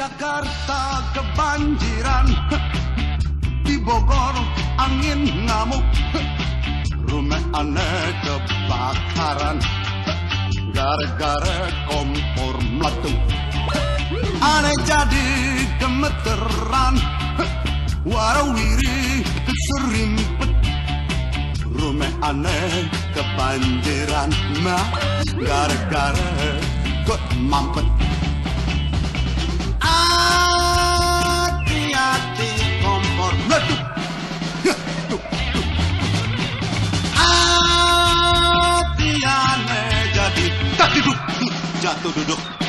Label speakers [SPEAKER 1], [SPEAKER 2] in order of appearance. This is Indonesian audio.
[SPEAKER 1] Jakarta kebanjiran, di Bogor angin ngamuk, rumah aneh kebakaran, gara-gara kompor meletup. Aneh jadi gemeteran, warawiri keserimpet, rumah aneh kebanjiran, mah gara-gara kok mampet. Hati-hati kompor meletup, hati aneh jadi tak duduk, jatuh duduk.